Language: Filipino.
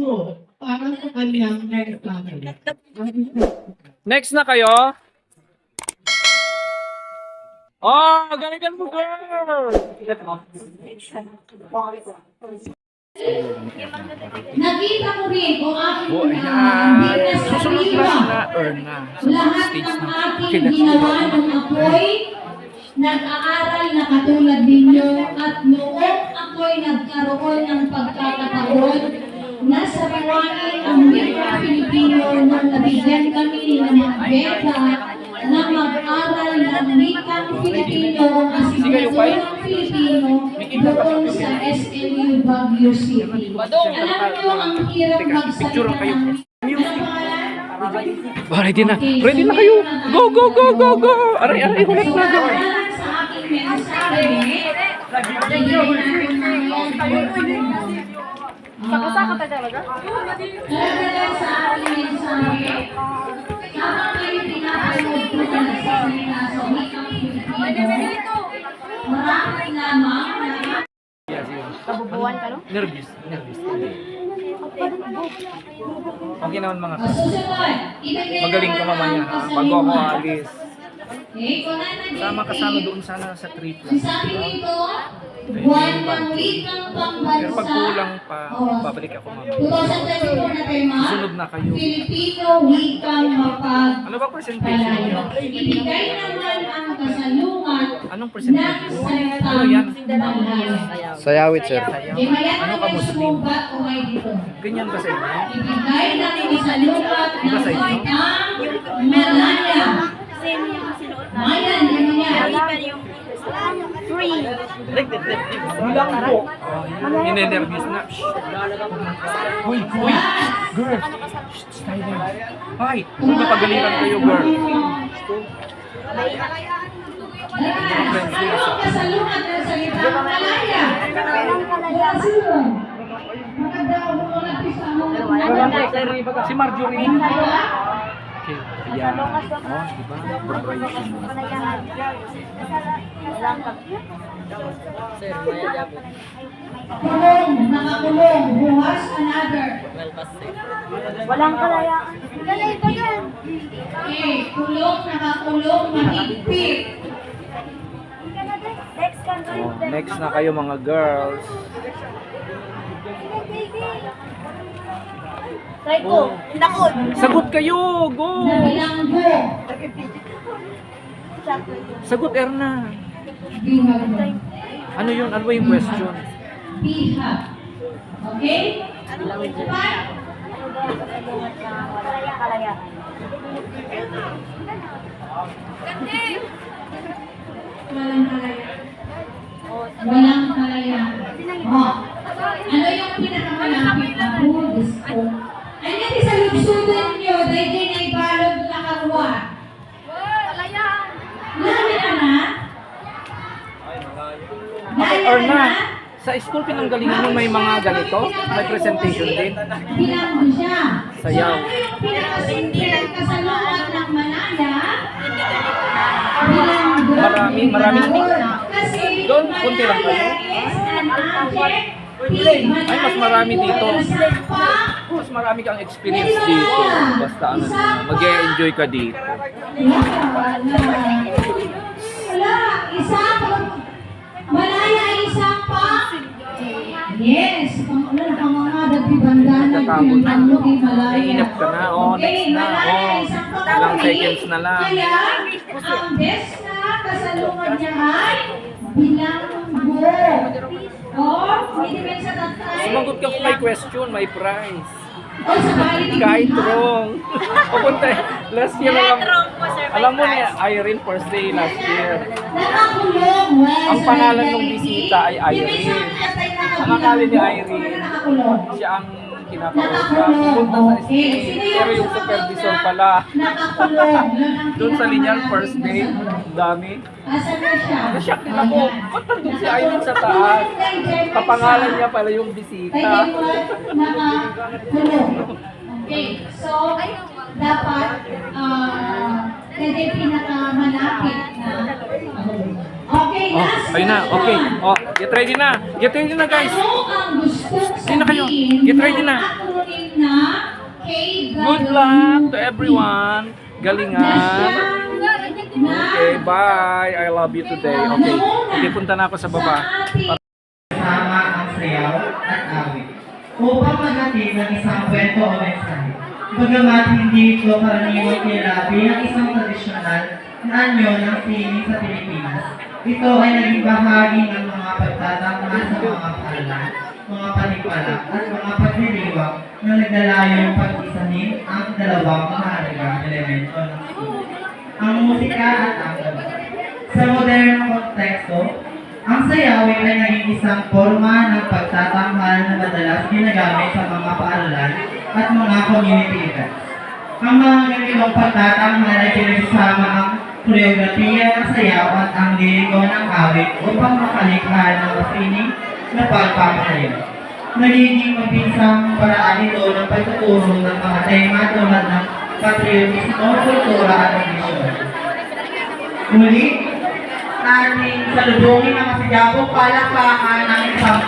po para sa kanyang next family. Next na kayo? Oh, galingan mo, girl! Nakita ko rin kung aking Susunod na sila, Erna. lahat ng aking ginawa nung ako'y nag-aaral na katulad ninyo at noong ako'y nagkaroon ng pagkakataon na sa buwain ang wika Pilipino nung nabigyan kami ng beka na mag-aral ng wikang Filipino ang asignaturang Filipino doon sa SMU Baguio City. Alam nyo ang hirap magsalita ng Ready na. Ready na kayo. Go, go, go, go, go. Aray, aray, hulat na. Go. sa aking mensahe, Sakasaka tayo talaga? Talaga sa aking mensahe, habang kayo pinapanood ko na nagsasalita sa wikang Filipino, maraming lamang na Kabubuan ka, no? Nervous. Nervous. Okay naman mga susunod. Magaling ka mamaya ha. Bago ako alis. Okay, kung ano Sama kasama doon sana sa trip lang. sabi dito, buwan ng wikang pambansa. Pero pag kulang pa, babalik ako mamaya. 2024 na tayo, ma. Sunod na kayo. Filipino wikang mapag. Ano ba presentation niyo? Ibigay naman ang kasalungan Anong ng presentation? salitang Ano yan? banal. Sayawit, sir. Di ba yan Ano ang ka, may Muslim? sumubat o may dito? Ganyan ba sa inyo? Ibigay ng kasalungan ng Iba sa inyo? salitang malaya. Mayan, ano yan? Free. Ninenervous na. Uy, uy, girl. Shh, silent. Ay, kung napagalitan kayo, girl. Ano ang kasalungan ng salitang malaya? Kasalungan. Maganda ako kung nagpisa mo. Si Marjorie. Okay, ayan. Oh, di ba? Vibration mo. Kulong, nakakulong, buwas, another. Walang kalayaan. Okay, kulong, nakakulong, mahigpit. Oh, next na kayo mga girls. Try ko. Nakod. Sagot kayo! Go! Nabilanggo. Sagot, Erna. Bihag. Ano yun? Ano ba yung question? Bihag. Okay? Upat. Kalayaan. Walang kalaya. Walang kalaya. Oh. Ano yung pinakamalapit na Diyos ko? Ano yung sa lugsudan nyo, dahil din ay balog na karwa? Kalayaan. Lami na na? Okay, Erna. Sa school pinanggalingan mo may mga ganito? May presentation din? Bilang mo siya. Sayaw. So, ano yung pinakasimple kasalungan ng Manala? Bilang Maraming. Kasi Doon, kunti lang kayo. Ay, mas marami dito. Mas marami kang experience dito. Basta ano, mag-e-enjoy ka dito. Wala, isa pa. Malaya, isa pa. Yes, wala na kang mga dagbibandanan. Nagtatapon na. Malaya. Naiinap ka na. Oh, next na. Oh, ilang seconds na lang. Kaya, ang best na kasalungan niya ay bilanggo. Hindi ba sa tatay? Sumagot ka kung may question, may prize. Sa bali, Kahit wrong. Pupunta, last year lang. wrong po, sir, may Alam mo niya, Irene first day last year. nakakulong. Ang pangalan ng bisita ay Irene. Ang akala ni Irene, siya ang kinakausap. Pupunta sa stage, pero yung supervisor pala. Nakakulong. Doon sa linyal first day, dami. Asan na siya? Nasyak din ako. Ba't nandun si Irene sa taas? Kapangalan niya pala yung bisita. Kaya mo nakakulong. Okay, so dapat kasi pinakamalapit na okay, Oh, last ayun na. Okay. Oh, get ready na. Get ready na, guys. Ano ang gusto Sino kayo? sabihin Get ready na. ng acronym team na KWP. Good luck to everyone. Na Galingan. siyang Okay, bye. I love you today. Okay, okay, punta na ako sa baba. ating Kasama ang sayaw at awit upang maghatid ng isang kwento o mensahe. Bagamat hindi ito karaniwang kilala bilang isang tradisyonal na anyo ng sining sa Pilipinas, ito ay naging bahagi ng mga pagtatama sa mga pahalan, mga panipala at mga pagdiriwang na naglalayong pag-isahin ang dalawang mahalagang elemento ng sining, ang musika at ang gawa. Sa modernong konteksto, ang sayawin ay naging isang forma ng pagtatanghal na madalas ginagamit sa mga paaralan at mga community events. Ang mga ganitong pagtatanghal ay pinagsama ang koreografiya ng sayaw at ang liriko ng awit upang makalikha ng masining na pagpapahayag. Nagiging mabisang paraan ito ng pagtuturo ng mga tema tulad ng patriotismo, kultura at tradisyon. Muli, ating salubungin ang masigabong palakpakan ng isang